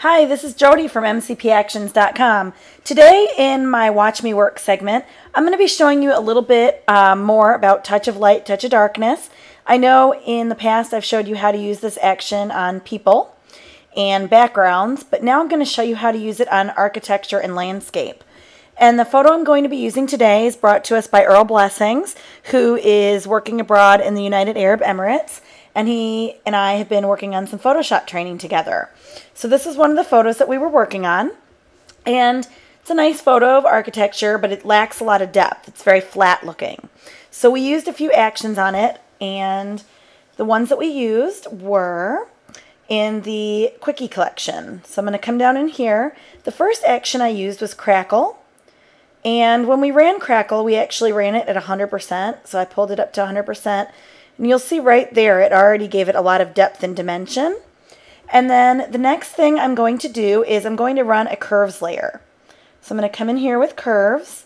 Hi, this is Jody from MCPactions.com. Today in my Watch Me Work segment, I'm going to be showing you a little bit more about touch of light, touch of darkness. I know in the past I've showed you how to use this action on people and backgrounds, but now I'm going to show you how to use it on architecture and landscape. And the photo I'm going to be using today is brought to us by Earl Blessings, who is working abroad in the United Arab Emirates. And he and I have been working on some Photoshop training together. So this is one of the photos that we were working on. And it's a nice photo of architecture, but it lacks a lot of depth. It's very flat looking. So we used a few actions on it, and the ones that we used were in the Quickie collection. So I'm going to come down in here. The first action I used was Crackle. And when we ran Crackle, we actually ran it at 100%. So I pulled it up to 100%. And you'll see right there, it already gave it a lot of depth and dimension. And then the next thing I'm going to do is I'm going to run a curves layer. So I'm going to come in here with curves,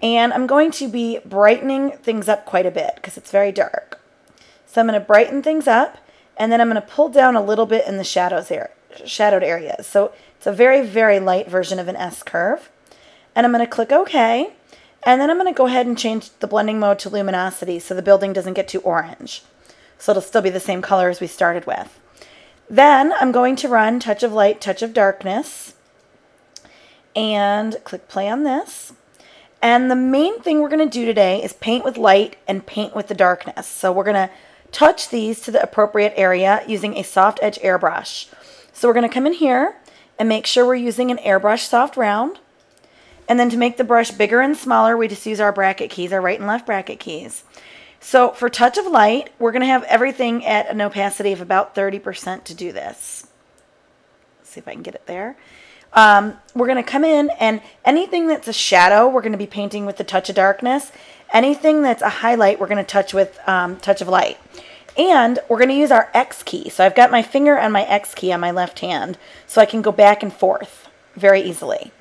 and I'm going to be brightening things up quite a bit because it's very dark. So I'm going to brighten things up, and then I'm going to pull down a little bit in the shadowed areas. So it's a very, very light version of an S curve. And I'm going to click OK. And then I'm going to go ahead and change the blending mode to luminosity so the building doesn't get too orange. So it'll still be the same color as we started with. Then I'm going to run touch of light, touch of darkness, and click play on this. And the main thing we're going to do today is paint with light and paint with the darkness. So we're going to touch these to the appropriate area using a soft edge airbrush. So we're going to come in here and make sure we're using an airbrush soft round. And then to make the brush bigger and smaller, we just use our bracket keys, our right and left bracket keys. So for touch of light, we're going to have everything at an opacity of about 30% to do this. Let's see if I can get it there. We're going to come in, and anything that's a shadow, we're going to be painting with the touch of darkness. Anything that's a highlight, we're going to touch with touch of light. And we're going to use our X key. So I've got my finger on my X key on my left hand, so I can go back and forth very easily.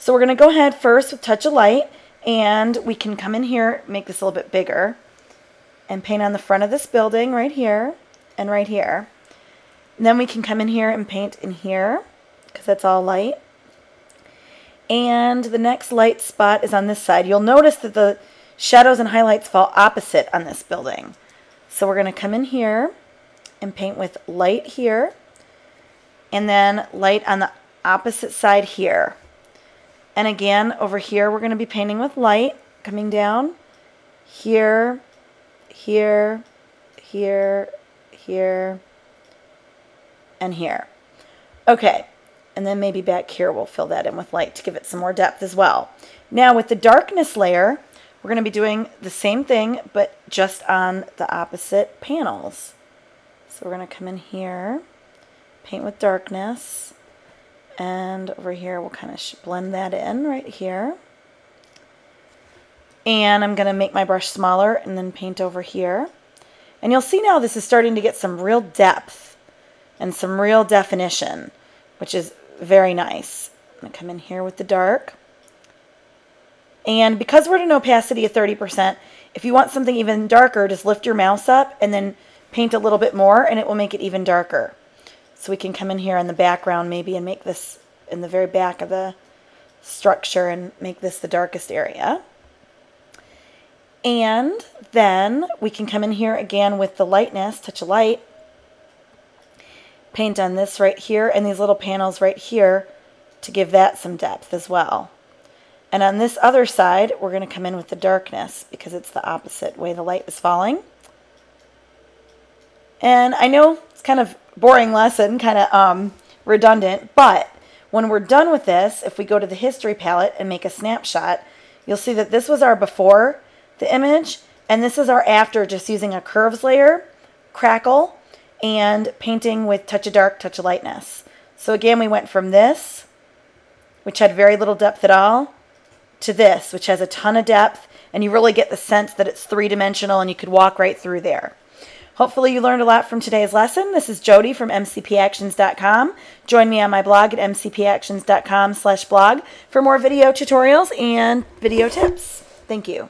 So we're going to go ahead first with touch of light, and we can come in here, make this a little bit bigger, and paint on the front of this building right here and right here. And then we can come in here and paint in here because that's all light. And the next light spot is on this side. You'll notice that the shadows and highlights fall opposite on this building. So we're going to come in here and paint with light here, and then light on the opposite side here. And again, over here, we're going to be painting with light, coming down here, here, here, here, and here. Okay, and then maybe back here we'll fill that in with light to give it some more depth as well. Now with the darkness layer, we're going to be doing the same thing, but just on the opposite panels. So we're going to come in here, paint with darkness. And over here, we'll kind of blend that in right here. And I'm going to make my brush smaller and then paint over here. And you'll see now this is starting to get some real depth and some real definition, which is very nice. I'm going to come in here with the dark. And because we're at an opacity of 30%, if you want something even darker, just lift your mouse up and then paint a little bit more, and it will make it even darker. So we can come in here in the background maybe and make this in the very back of the structure and make this the darkest area. And then we can come in here again with the lightness, touch of light, paint on this right here and these little panels right here to give that some depth as well. And on this other side, we're going to come in with the darkness because it's the opposite way the light is falling. And I know it's kind of boring lesson, kind of redundant, but when we're done with this, if we go to the history palette and make a snapshot, you'll see that this was our before the image, and this is our after, just using a curves layer, crackle, and painting with touch of dark, touch of lightness. So again, we went from this, which had very little depth at all, to this, which has a ton of depth, and you really get the sense that it's three-dimensional and you could walk right through there. Hopefully you learned a lot from today's lesson. This is Jody from MCPactions.com. Join me on my blog at mcpactions.com/blog for more video tutorials and video tips. Thank you.